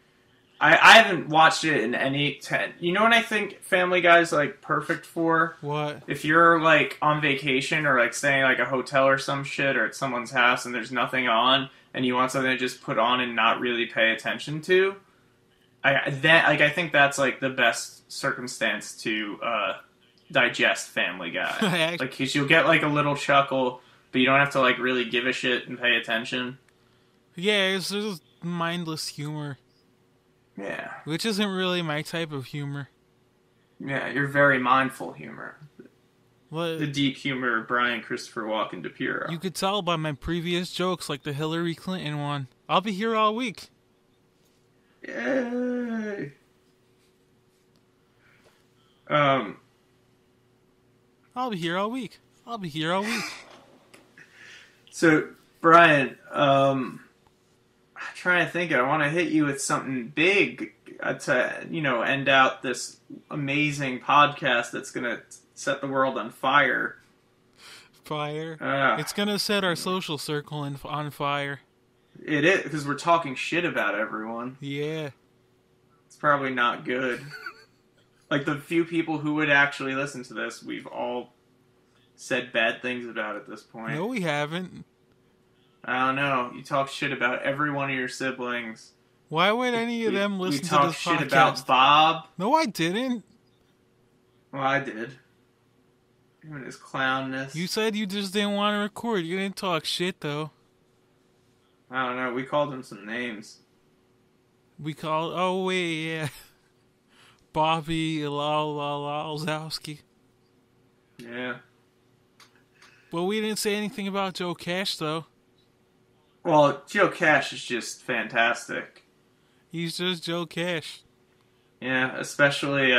I haven't watched it in any 10. You know what I think Family Guy's like perfect for? What? If you're like on vacation or like staying at like a hotel or some shit or at someone's house and there's nothing on and you want something to just put on and not really pay attention to, I think that's like the best circumstance to digest Family Guy. Like, cause you'll get like a little chuckle, but you don't have to like really give a shit and pay attention. Yeah, it's just mindless humor. Yeah. Which isn't really my type of humor. Yeah, you're very mindful humor. What? The deep humor of Brian Christopher Walken Dipierro. You could tell by my previous jokes, like the Hillary Clinton one. I'll be here all week. Yay! I'll be here all week. I'll be here all week. So, Brian, I'm trying to think. I want to hit you with something big to, end out this amazing podcast that's going to set the world on fire. Fire? It's going to set our social circle on fire. It is, because we're talking shit about everyone. Yeah. It's probably not good. Like, the few people who would actually listen to this, we've all said bad things about at this point. No, we haven't. I don't know. You talk shit about every one of your siblings. Why would any of them listen to this podcast? We talk shit about Bob. No, I didn't. Well, I did. Him and his clownness. You said you just didn't want to record. You didn't talk shit, though. I don't know. We called him some names. Oh, wait, yeah. Bobby Lalowski. Yeah. Well, we didn't say anything about Joe Cash, though. Well, Joe Cash is just fantastic. He's just Joe Cash. Yeah, especially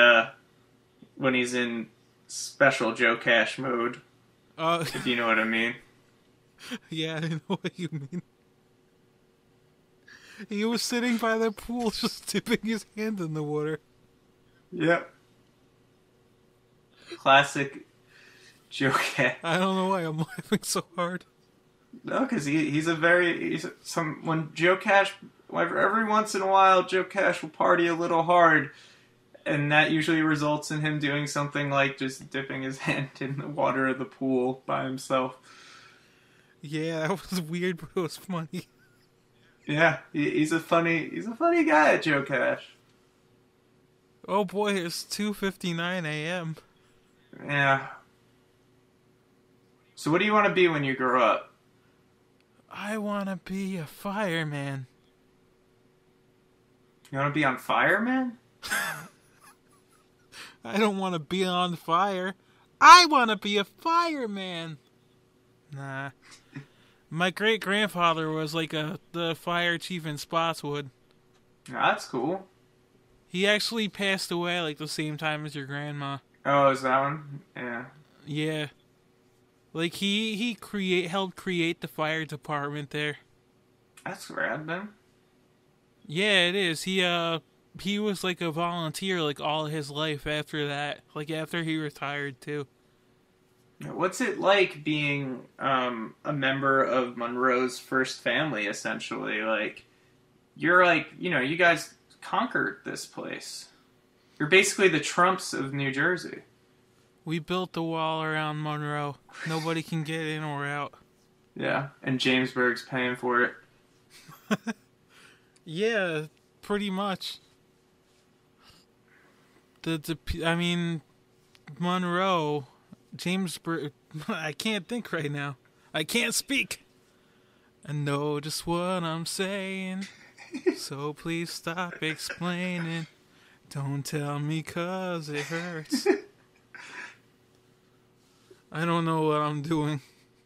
when he's in special Joe Cash mode. If you know what I mean. Yeah, I know what you mean. He was sitting by the pool just dipping his hand in the water. Yep. Classic Joe Cash. I don't know why I'm laughing so hard. No, because when Joe Cash, every once in a while, Joe Cash will party a little hard, and that usually results in him doing something like just dipping his hand in the water of the pool by himself. Yeah, that was weird, but it was funny. Yeah, he's a funny guy, Joe Cash. Oh boy, it's 2:59 a.m. Yeah. So what do you want to be when you grow up? I want to be a fireman. You want to be on fire, man? I don't want to be on fire. I want to be a fireman. Nah. My great-grandfather was like the fire chief in Spotswood. That's cool. He actually passed away like the same time as your grandma. Oh, is that one? Yeah. Yeah. Like he helped create the fire department there. That's rad, man. Yeah, it is. He was like a volunteer like all his life after that. Like after he retired too. What's it like being a member of Monroe's first family, essentially? Like, you're like, you guys conquered this place. You're basically the Trumps of New Jersey. We built the wall around Monroe. Nobody can get in or out. Yeah, and Jamesburg's paying for it. Yeah, pretty much. I mean, Monroe, Jamesburg. I can't think right now. I can't speak. I know just what I'm saying. So please stop explaining. Don't tell me 'cause it hurts. I don't know what I'm doing.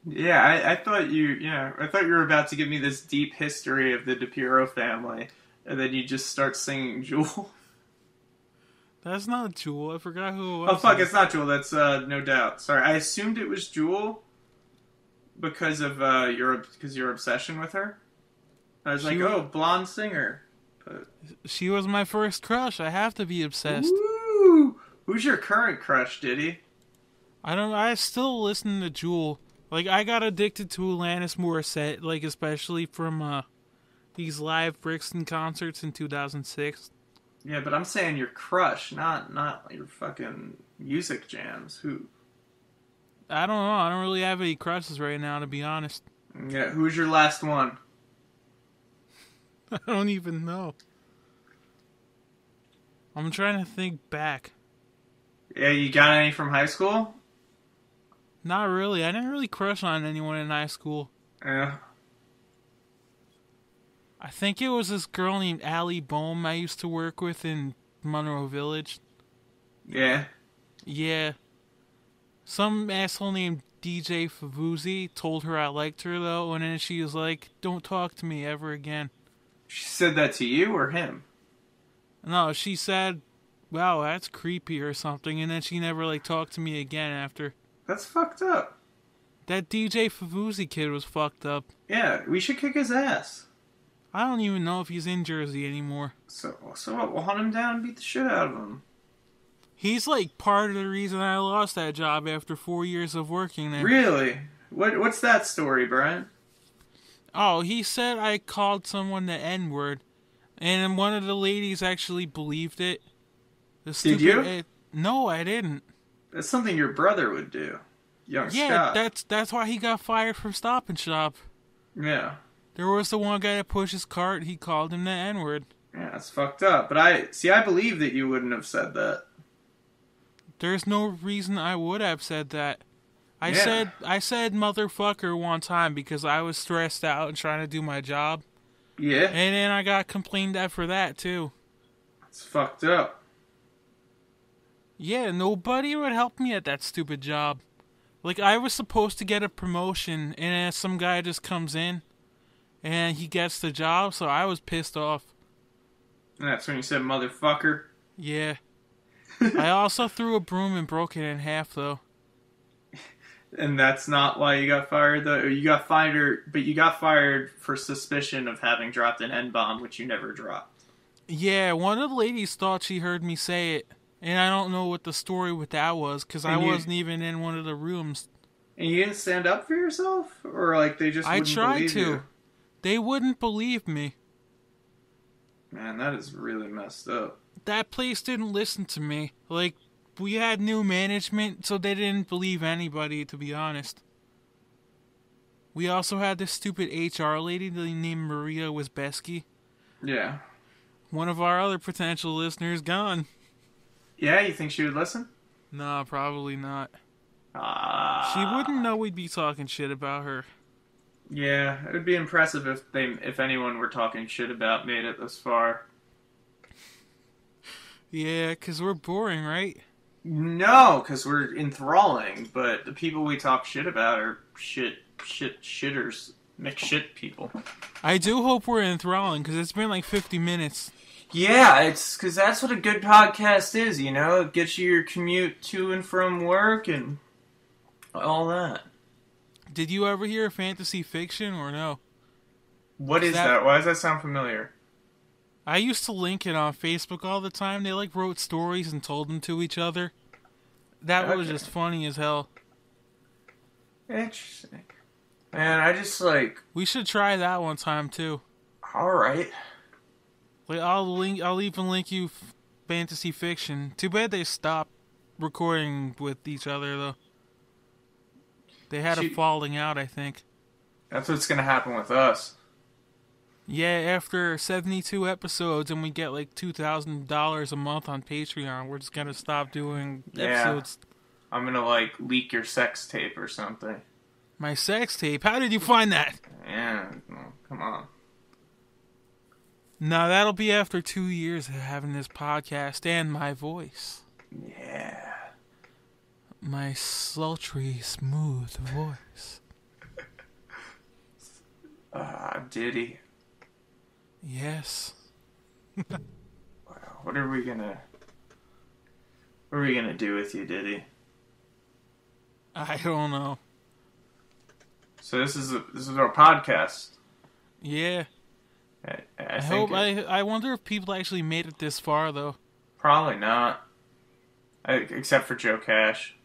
Yeah, I thought I thought you were about to give me this deep history of the Dipierro family, and then you just start singing Jewel. That's not Jewel. I forgot who it was. Oh fuck, it's not Jewel. That's No Doubt. Sorry, I assumed it was Jewel because of your obsession with her. I was blonde singer. But... She was my first crush. I have to be obsessed. Woo! Who's your current crush, Diddy? I still listen to Jewel. Like, I got addicted to Alanis Morissette, like, especially from these live Brixton concerts in 2006. Yeah, but I'm saying your crush, not your fucking music jams. Who? I don't know. I don't really have any crushes right now, to be honest. Yeah, who's your last one? I don't even know. I'm trying to think back. Yeah, you got any from high school? Not really. I didn't really crush on anyone in high school. Yeah. I think it was this girl named Allie Bohm I used to work with in Monroe Village. Yeah. Yeah. Some asshole named DJ Favuzzi told her I liked her, though, and then she was like, don't talk to me ever again. She said that to you or him? No, she said, wow, that's creepy or something, and then she never, like, talked to me again after. That's fucked up. That DJ Favuzzi kid was fucked up. Yeah, we should kick his ass. I don't even know if he's in Jersey anymore. So what? We'll hunt him down and beat the shit out of him. He's, like, part of the reason I lost that job after 4 years of working there. Really? What's that story, Brian? Oh, he said I called someone the N-word, and one of the ladies actually believed it. Did you? No, I didn't. That's something your brother would do. Young Scott. Yeah, that's why he got fired from Stop and Shop. Yeah. There was the one guy that pushed his cart, he called him the N-word. Yeah, that's fucked up. But I believe that you wouldn't have said that. There's no reason I would have said that. I said motherfucker one time because I was stressed out and trying to do my job. Yeah. And then I got complained at for that too. It's fucked up. Yeah, nobody would help me at that stupid job. Like, I was supposed to get a promotion, and then some guy just comes in, and he gets the job, so I was pissed off. And that's when you said motherfucker? Yeah. I also threw a broom and broke it in half, though. And that's not why you got fired, though? You got fired for suspicion of having dropped an N-bomb, which you never dropped. Yeah, one of the ladies thought she heard me say it. And I don't know what the story with that was, because I wasn't even in one of the rooms. And you didn't stand up for yourself? Or, like, they just wouldn't believe you? I tried to. They wouldn't believe me. Man, that is really messed up. That place didn't listen to me. Like, we had new management, so they didn't believe anybody, to be honest. We also had this stupid HR lady named Maria Wisbeski. Yeah. One of our other potential listeners gone. Yeah, you think she would listen? No, probably not. She wouldn't know we'd be talking shit about her. Yeah, it would be impressive if anyone we're talking shit about made it this far. Yeah, because we're boring, right? No, because we're enthralling, but the people we talk shit about are shitters, McShit people. I do hope we're enthralling, because it's been like 50 minutes. Yeah, it's because that's what a good podcast is, you know? It gets you your commute to and from work and all that. Did you ever hear fantasy fiction or no? What is that? Why does that sound familiar? I used to link it on Facebook all the time. They like wrote stories and told them to each other. That was just funny as hell. Interesting. Man, I just like... We should try that one time too. Alright. Like, I'll even link you fantasy fiction. Too bad they stopped recording with each other though. They had a falling out, I think. That's what's gonna happen with us. Yeah, after 72 episodes and we get like $2,000 a month on Patreon, we're just gonna stop doing Yeah. episodes. I'm gonna like leak your sex tape or something. My sex tape? How did you find that? Yeah, well, come on. No, that'll be after 2 years of having this podcast and my voice. Yeah. My sultry, smooth voice. Diddy. Yes. What are we gonna do with you, Diddy? I don't know. So this is our podcast. Yeah. I hope. think I wonder if people actually made it this far, though. probably not. Except for Joe Cash.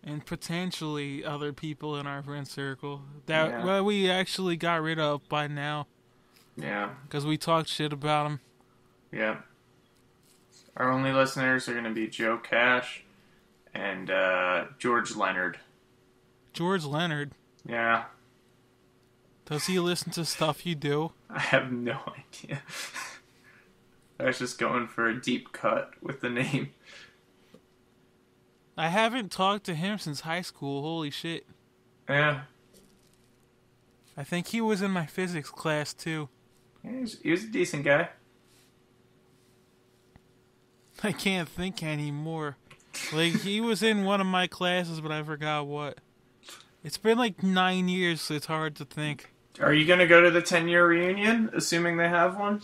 And potentially other people in our friend circle that Yeah. well, we actually got rid of by now Yeah. because we talked shit about them. Yeah. Our only listeners are gonna be Joe Cash and George Leonard. George Leonard, Yeah. does he listen to stuff you do? I have no idea. I was just going for a deep cut with the name. I haven't talked to him since high school. Holy shit. Yeah. I think he was in my physics class too. He was a decent guy. I can't think anymore. Like, he was in one of my classes, but I forgot what. It's been like 9 years, so it's hard to think. Are you gonna go to the 10-year reunion, assuming they have one?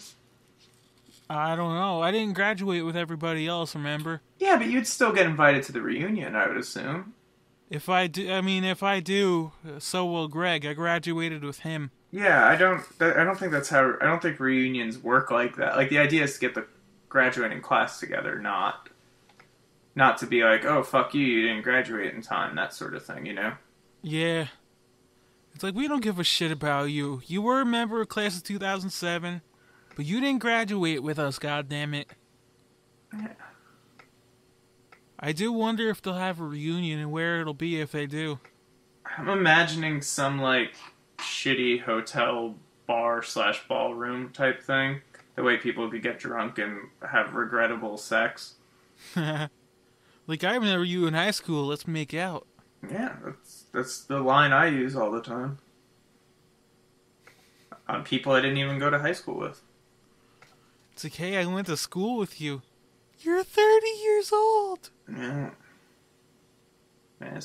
I don't know. I didn't graduate with everybody else, remember? Yeah, but you'd still get invited to the reunion, I would assume. If I do, so will Greg. I graduated with him. Yeah, I don't think that's how. I don't think reunions work like that. Like, the idea is to get the graduating class together, not to be like, oh, fuck you, you didn't graduate in time, that sort of thing, you know? Yeah. It's like, we don't give a shit about you. You were a member of class of 2007, but you didn't graduate with us, goddammit. Yeah. I do wonder if they'll have a reunion and where it'll be if they do. I'm imagining some, like, shitty hotel bar / ballroom type thing. The way people could get drunk and have regrettable sex. Like, I remember you in high school. Let's make out. Yeah, that's the line I use all the time. On people I didn't even go to high school with. It's like, hey, I went to school with you. You're 30 years old. Yeah. Man,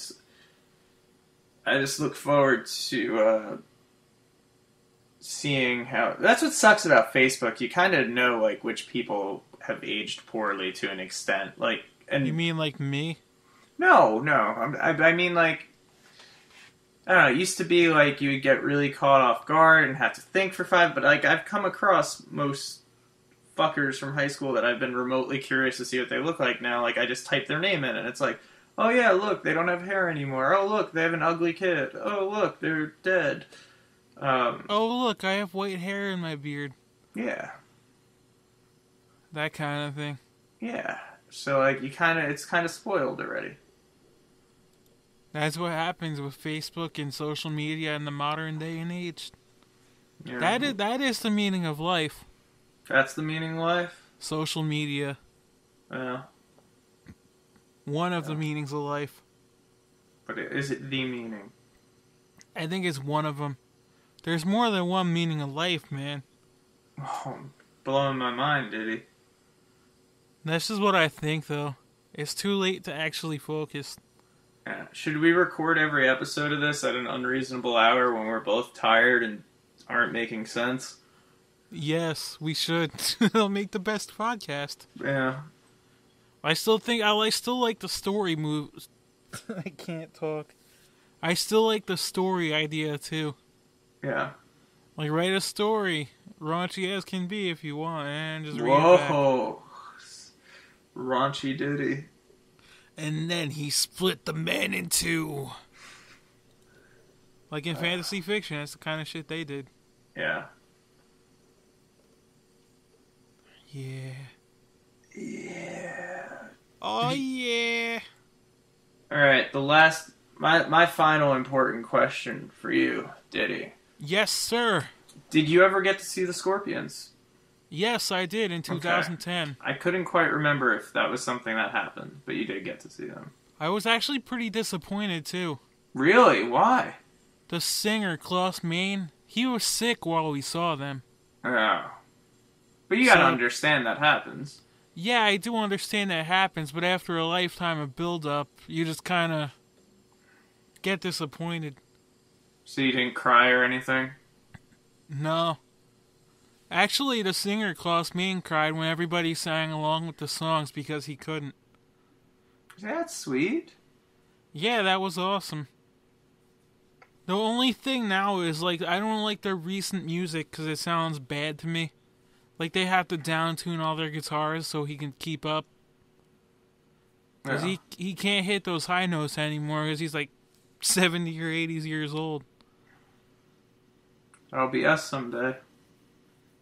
I just look forward to seeing how. That's what sucks about Facebook. You kind of know like which people have aged poorly to an extent. Like, and You mean like me? no, I mean like. I don't know, it used to be like you would get really caught off guard and have to think for 5, but like I've come across most fuckers from high school that I've been remotely curious to see what they look like now. Like, I just type their name in and it's like, oh yeah, look, they don't have hair anymore. Oh look, they have an ugly kid. Oh look, they're dead. Oh, look, I have white hair in my beard. Yeah. That kind of thing. Yeah. So like it's kind of spoiled already. That's what happens with Facebook and social media in the modern day and age. Yeah. That is the meaning of life. That's the meaning of life? Social media. Yeah. One of the meanings of life. But is it the meaning? I think it's one of them. There's more than one meaning of life, man. Oh, blowing my mind, Diddy. That's just what I think, though. It's too late to actually focus. Yeah. Should we record every episode of this at an unreasonable hour when we're both tired and aren't making sense? Yes, we should. It'll make the best podcast. Yeah. I still like the story moves. I can't talk. I still like the story idea, too. Yeah. Like, write a story, raunchy as can be if you want, and just read it back. Whoa. Raunchy Diddy. And then he split the man in two. Like in fantasy fiction, that's the kind of shit they did. Yeah. Yeah. Yeah. Oh, yeah. Alright, the last my final important question for you, Diddy. Yes, sir. Did you ever get to see the Scorpions? Yes, I did in 2010. I couldn't quite remember if that was something that happened, but you did get to see them. I was actually pretty disappointed, too. Really? Why? The singer, Klaus Main, he was sick while we saw them. Oh. But you gotta understand that happens. Yeah, I do understand that happens, but after a lifetime of build-up, you just kind of get disappointed. So you didn't cry or anything? No. Actually, the singer, Klaus Main, cried when everybody sang along with the songs because he couldn't. That's sweet. Yeah, that was awesome. The only thing now is, like, I don't like their recent music because it sounds bad to me. Like, they have to down-tune all their guitars so he can keep up. Because he can't hit those high notes anymore because he's, like, 70 or 80 years old. That'll be us someday.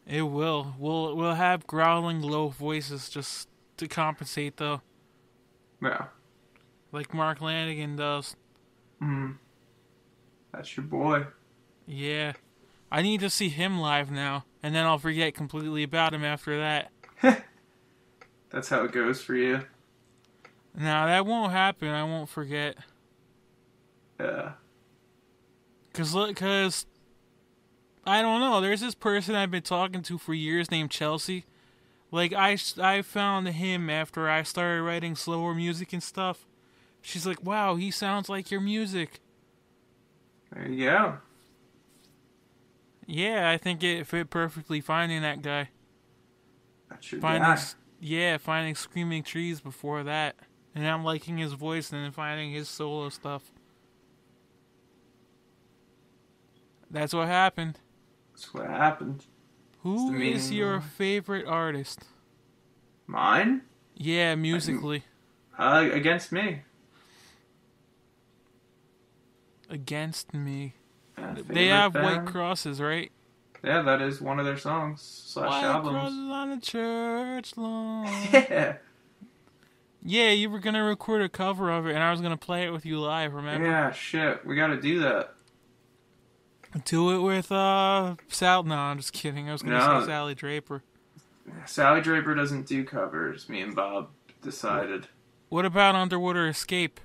It will. We'll have growling low voices just to compensate, though. Yeah. Like Mark Lanigan does. That's your boy. Yeah. I need to see him live now, and then I'll forget completely about him after that. That's how it goes for you. No, that won't happen. I won't forget. Yeah. Because, I don't know, there's this person I've been talking to for years named Chelsea. Like, I found him after I started writing slower music and stuff. She's like, wow, he sounds like your music. There you go. Yeah, I think it fit perfectly finding that guy. That's your guy. Yeah, finding Screaming Trees before that. And I'm liking his voice and then finding his solo stuff. That's what happened. That's what happened. Who is your favorite artist? Mine? Yeah, musically. Against me. Against Me. They have band? white crosses, right? Yeah, that is one of their songs / White albums. crosses on the church lawn. Yeah. Yeah, you were gonna record a cover of it, and I was gonna play it with you live. Remember? Yeah, shit. We gotta do that. Do it with Sal. No, I'm just kidding. I was gonna say Sally Draper. Sally Draper doesn't do covers. Me and Bob decided. What about Underwater Escape?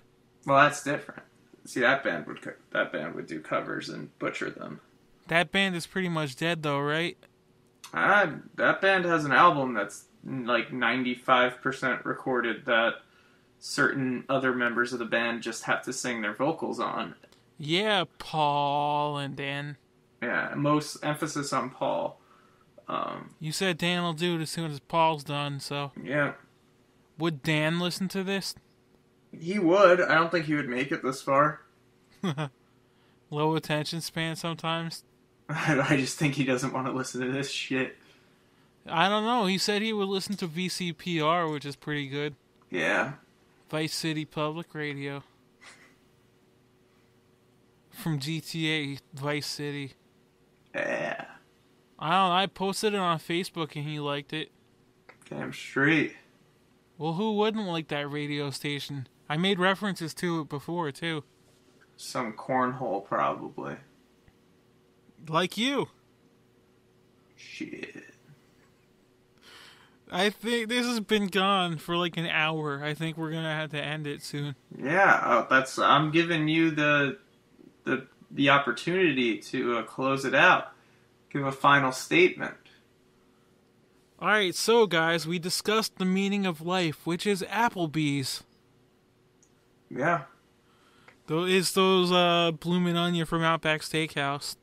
Well, that's different. See, that band would do covers and butcher them. That band is pretty much dead, though, right? That band has an album that's like 95% recorded that certain other members of the band just have to sing their vocals on. Yeah, Paul and Dan. Yeah, most emphasis on Paul. You said Dan will do it as soon as Paul's done, so... Yeah. Would Dan listen to this? He would. I don't think he would make it this far. Low attention span sometimes. I just think he doesn't want to listen to this shit. I don't know. He said he would listen to VCPR, which is pretty good. Yeah. Vice City Public Radio. From GTA Vice City. Yeah. I don't know. I posted it on Facebook and he liked it. Damn straight. Well, who wouldn't like that radio station? I made references to it before, too. Some cornhole, probably. Like you. Shit. I think this has been gone for like an hour. I think we're gonna have to end it soon. Yeah, I'm giving you the opportunity to close it out. Give a final statement. Alright, so guys, we discussed the meaning of life, which is Applebee's. Yeah. It's those bloomin' onion from Outback Steakhouse.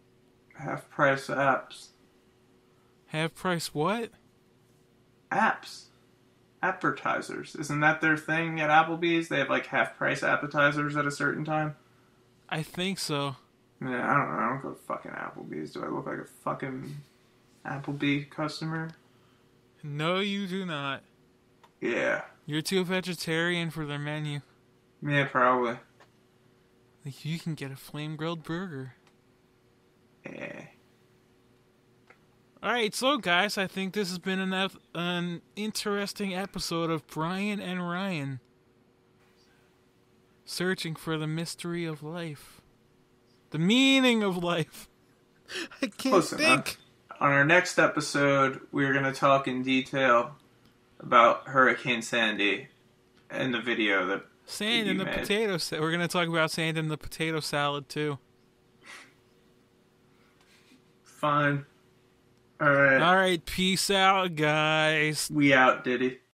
Half-price apps. Half-price what? Apps. Appetizers. Isn't that their thing at Applebee's? They have like half-price appetizers at a certain time? I think so. Yeah, I don't know. I don't go to fucking Applebee's. Do I look like a fucking Applebee customer? No, you do not. Yeah. You're too vegetarian for their menu. Yeah, probably. Like, you can get a flame-grilled burger. Yeah. Alright, so guys, I think this has been an interesting episode of Brian and Ryan. searching for the mystery of life. The meaning of life. I can't Close think. enough. On our next episode, we're going to talk in detail about Hurricane Sandy and the video that Sand you in the made. potato salad. We're going to talk about sand in the potato salad, too. Fine. All right. All right, peace out, guys. We out, Diddy.